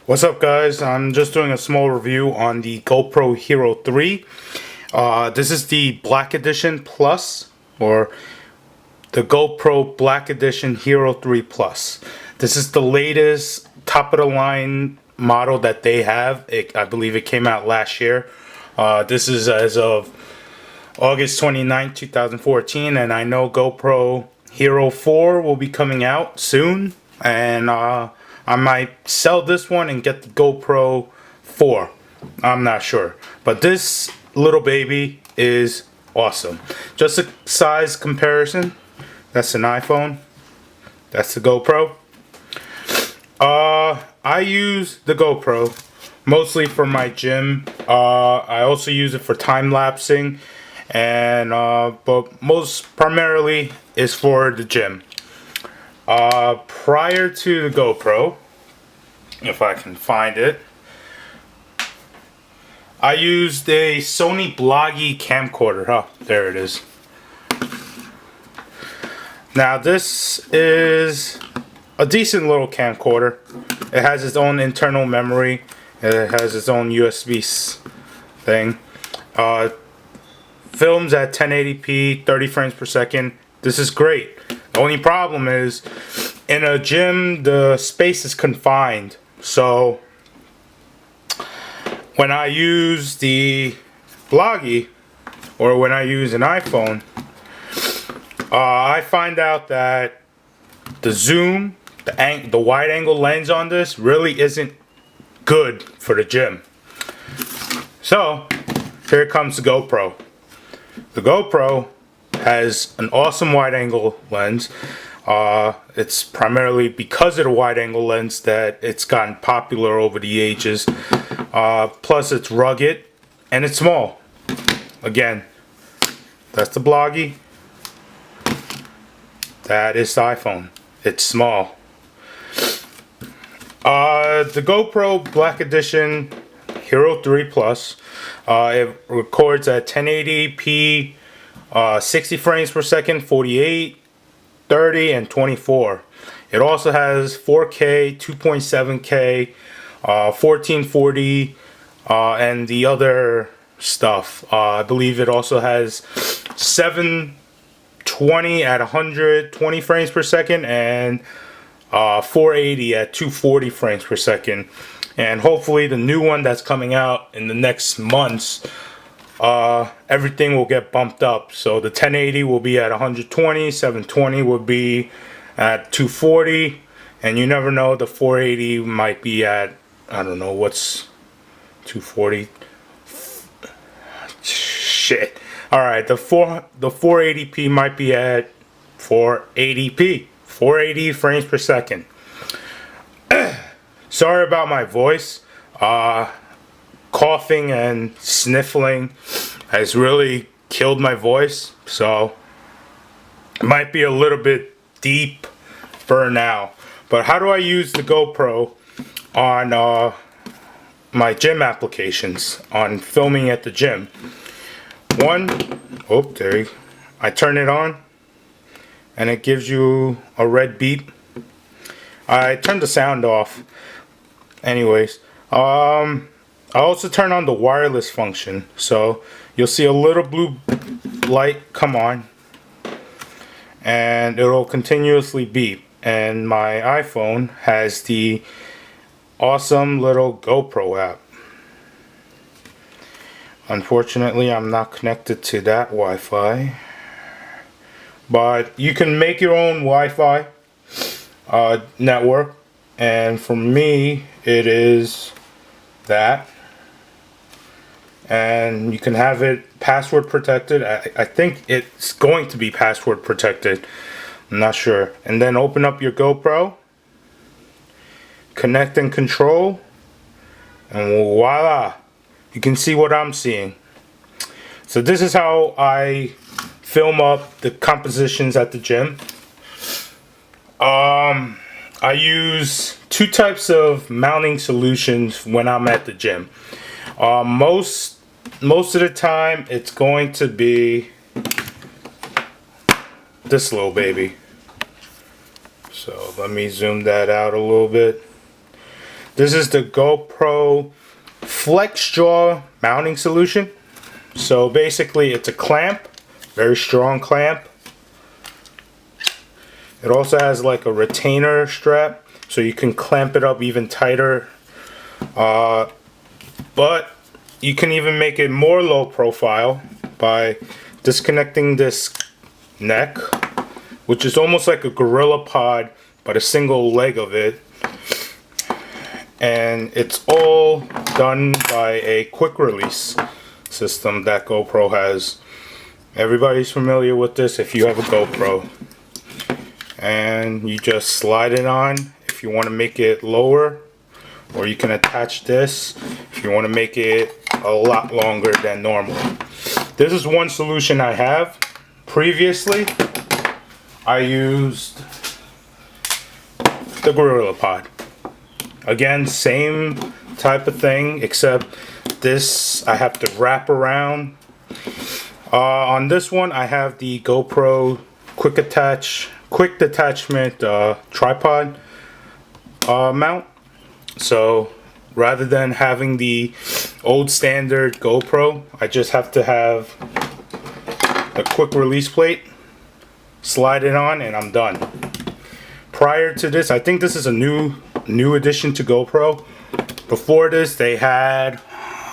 What's up, guys? I'm just doing a small review on the GoPro Hero 3. This is the Black Edition Plus, or the GoPro Black Edition Hero 3 Plus. This is the latest top of the line model that they have. I believe it came out last year. This is as of August 29th, 2014, and I know GoPro Hero 4 will be coming out soon, and I might sell this one and get the GoPro 4. I'm not sure. But this little baby is awesome. Just a size comparison. That's an iPhone. That's the GoPro. I use the GoPro mostly for my gym. I also use it for time lapsing, and but most primarily is for the gym. Prior to the GoPro, if I can find it, I used a Sony Bloggy camcorder. Oh, there it is. Now this is a decent little camcorder. It has its own internal memory. It has its own USB thing. Films at 1080p, 30 frames per second. This is great. The only problem is, in a gym, the space is confined. So, when I use the Bloggy, or when I use an iPhone, I find out that the zoom, the wide angle lens on this really isn't good for the gym. So, here comes the GoPro. The GoPro has an awesome wide angle lens. It's primarily because of the wide angle lens that it's gotten popular over the ages. Plus it's rugged and it's small. Again, that's the Bloggy. That is the iPhone. It's small. The GoPro Black Edition Hero 3 Plus, it records at 1080p, 60 frames per second, 48, 30, and 24. It also has 4K, 2.7K, 1440, and the other stuff. I believe it also has 720 at 120 frames per second and 480 at 240 frames per second. And hopefully the new one that's coming out in the next months, everything will get bumped up. So the 1080 will be at 120, 720 will be at 240, and you never know, the 480 might be at, I don't know, what's 240? Shit. Alright, the 480p might be at 480p, 480 frames per second. Sorry about my voice. Coughing and sniffling has really killed my voice, so it might be a little bit deep for now. But how do I use the GoPro on my gym applications, on filming at the gym? I turn it on and it gives you a red beep. I turn the sound off. Anyways, I also turn on the wireless function, so you'll see a little blue light come on and it'll continuously beep. And my iPhone has the awesome little GoPro app. Unfortunately, I'm not connected to that Wi-Fi, but you can make your own Wi-Fi network, and for me it is that, and you can have it password protected. I think it's going to be password protected, I'm not sure. And then open up your GoPro, connect and control, and voila, you can see what I'm seeing. So this is how I film up the compositions at the gym. I use two types of mounting solutions when I'm at the gym. Most of the time it's going to be this little baby. So let me zoom that out a little bit. This is the GoPro Flex Jaw mounting solution. So basically it's a clamp, very strong clamp. It also has like a retainer strap, so you can clamp it up even tighter. But you can even make it more low profile by disconnecting this neck, which is almost like a Gorilla Pod, but a single leg of it. And it's all done by a quick release system that GoPro has. Everybody's familiar with this if you have a GoPro. And you just slide it on if you want to make it lower, or you can attach this if you want to make it a lot longer than normal. This is one solution I have. Previously, I used the Gorilla Pod. Again, same type of thing, except this I have to wrap around. On this one, I have the GoPro quick detachment tripod mount. So rather than having the old standard GoPro, I just have to have a quick release plate, slide it on, and I'm done. Prior to this, I think this is a new addition to GoPro. Before this, they had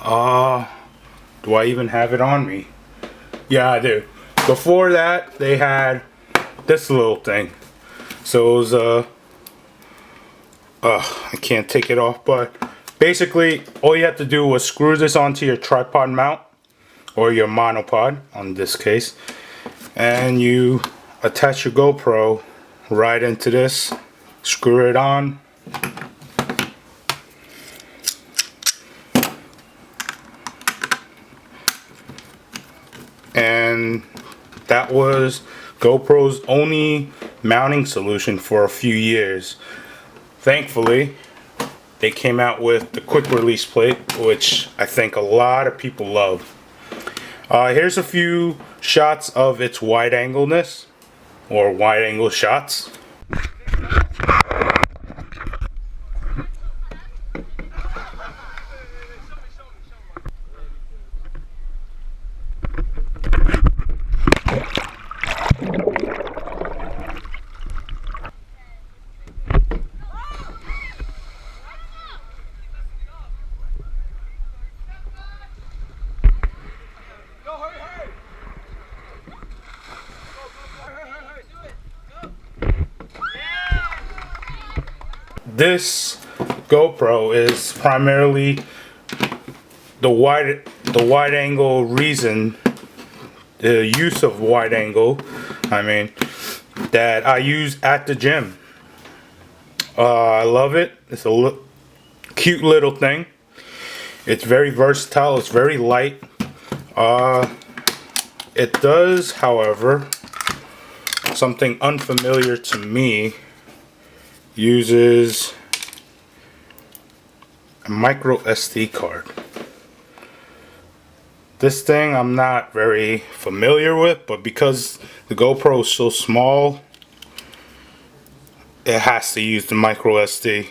do I even have it on me? Yeah, I do. Before that, they had this little thing. So it was I can't take it off, but basically all you have to do was screw this onto your tripod mount, or your monopod on this case, and you attach your GoPro right into this, screw it on, and that was GoPro's only mounting solution for a few years. Thankfully, they came out with the quick release plate, which I think a lot of people love. Here's a few shots of its wide angleness, or wide angle shots. This GoPro is primarily the wide angle reason, the use of wide angle, that I use at the gym. I love it. It's a cute little thing. It's very versatile. It's very light. It does, however, something unfamiliar to me. Uses a micro SD card. This thing I'm not very familiar with, but because the GoPro is so small, it has to use the micro SD.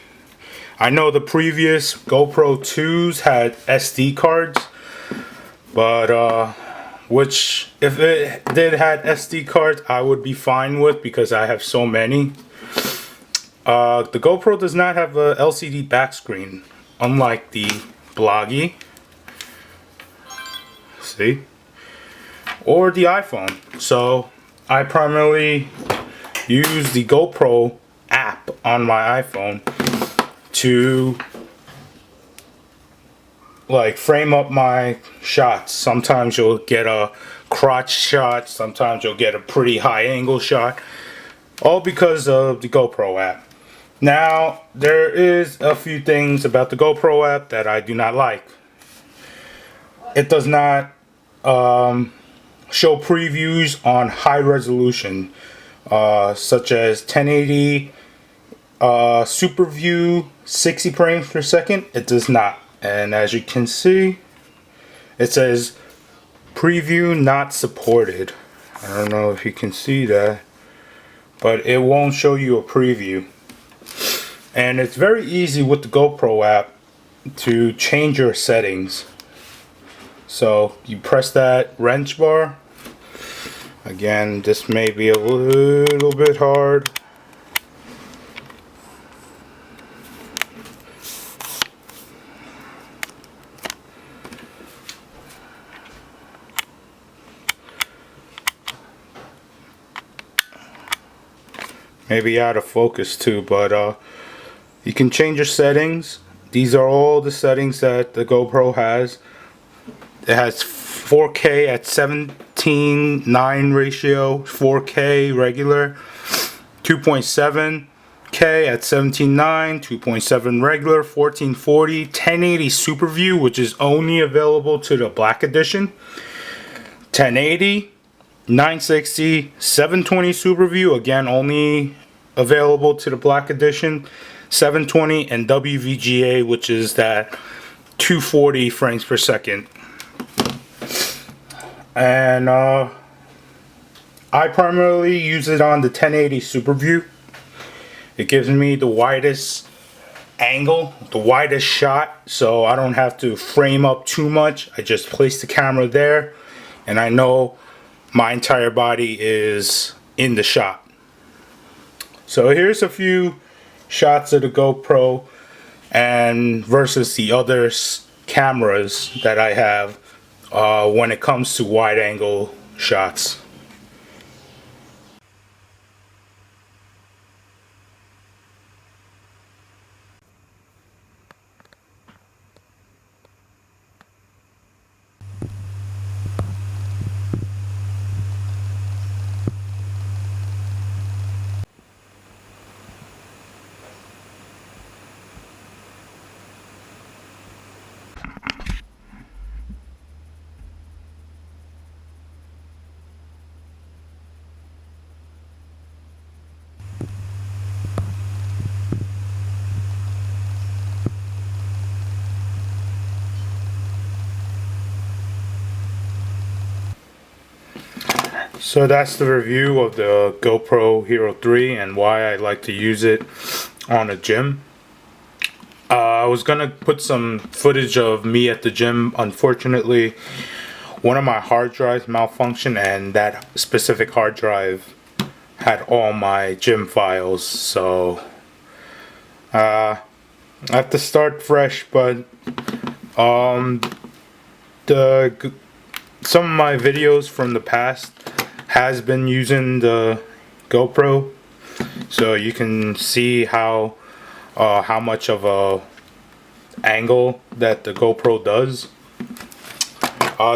I know the previous GoPro 2s had SD cards, but which if it did had SD cards, I would be fine with because I have so many. The GoPro does not have a LCD back screen, unlike the Bloggy, see, or the iPhone. So I primarily use the GoPro app on my iPhone to like frame up my shots. Sometimes you'll get a crotch shot, sometimes you'll get a pretty high angle shot, all because of the GoPro app. Now, there is a few things about the GoPro app that I do not like. It does not show previews on high resolution, such as 1080 Super View 60 frames per second. It does not. And as you can see, it says preview not supported. I don't know if you can see that, but it won't show you a preview. And it's very easy with the GoPro app to change your settings. So you press that wrench bar. Again, this may be a little bit hard. Maybe out of focus too, but you can change your settings. These are all the settings that the GoPro has. It has 4K at 17:9 ratio, 4K regular, 2.7K at 17:9, 2.7 regular, 1440, 1080 Super View, which is only available to the Black Edition, 1080, 960, 720 Super View, again only available to the Black Edition, 720, and WVGA, which is that 240 frames per second. And I primarily use it on the 1080 Super View. It gives me the widest angle, the widest shot, so I don't have to frame up too much. I just place the camera there and I know my entire body is in the shot. So here's a few shots of the GoPro and versus the other cameras that I have when it comes to wide angle shots. So that's the review of the GoPro Hero 3 and why I like to use it on a gym. I was gonna put some footage of me at the gym. Unfortunately, one of my hard drives malfunctioned and that specific hard drive had all my gym files, so I have to start fresh. But some of my videos from the past has been using the GoPro, so you can see how much of a angle that the GoPro does.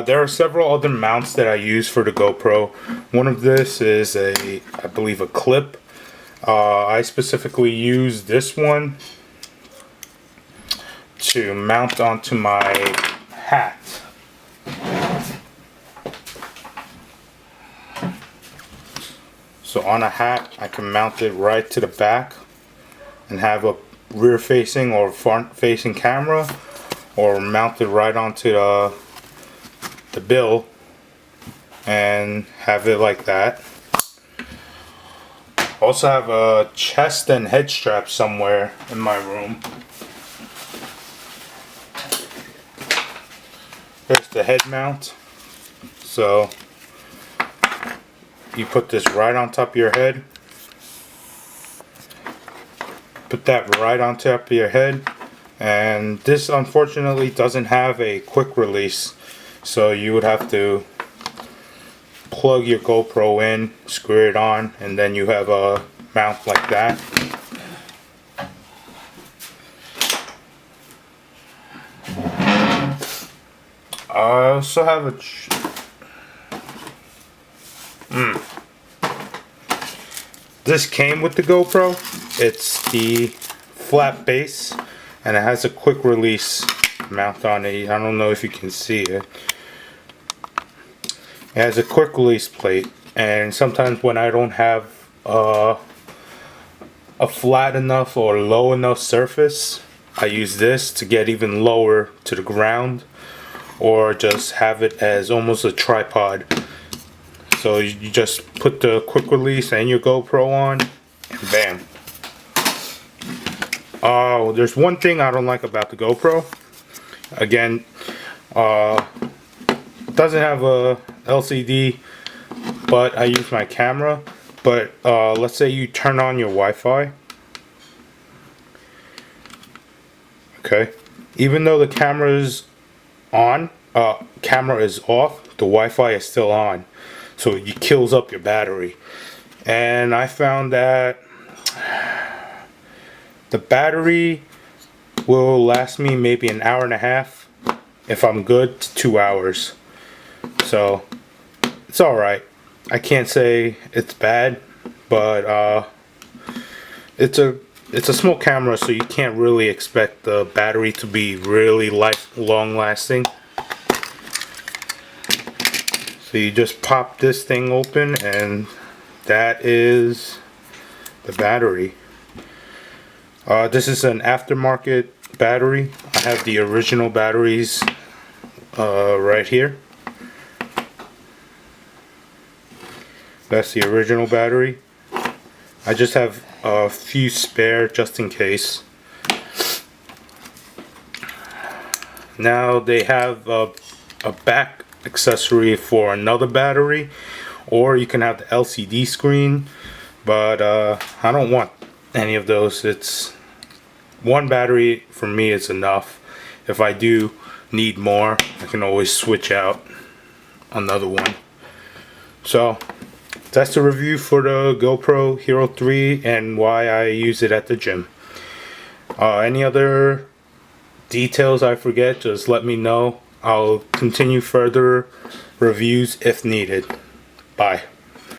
There are several other mounts that I use for the GoPro. One of this is I believe a clip. I specifically use this one to mount onto my hat. So on a hat, I can mount it right to the back and have a rear facing or front facing camera, or mount it right onto the bill and have it like that. Also have a chest and head strap somewhere in my room. There's the head mount. So you put this right on top of your head. Put that right on top of your head. And this unfortunately doesn't have a quick release. So you would have to plug your GoPro in, screw it on, and then you have a mount like that. I also have a This came with the GoPro. It's the flat base and it has a quick release mount on it. I don't know if you can see it. It has a quick release plate, and sometimes when I don't have a flat enough or low enough surface, I use this to get even lower to the ground, or just have it as almost a tripod. So you just put the quick release and your GoPro on, and bam. There's one thing I don't like about the GoPro. Again, doesn't have a LCD, but I use my camera. But let's say you turn on your Wi-Fi. Okay, even though the camera is on, camera is off, the Wi-Fi is still on, so it kills up your battery. And I found that the battery will last me maybe an hour and a half. If I'm good, to 2 hours. So it's alright. I can't say it's bad, but it's a small camera, so you can't really expect the battery to be really long lasting. So you just pop this thing open and that is the battery. This is an aftermarket battery. I have the original batteries right here. That's the original battery. I just have a few spare just in case. Now they have a back accessory for another battery, or you can have the LCD screen, but I don't want any of those. It's one battery for me is enough. If I do need more, I can always switch out another one. So that's the review for the GoPro Hero 3 and why I use it at the gym. Any other details I forget, just let me know. I'll continue further reviews if needed. Bye.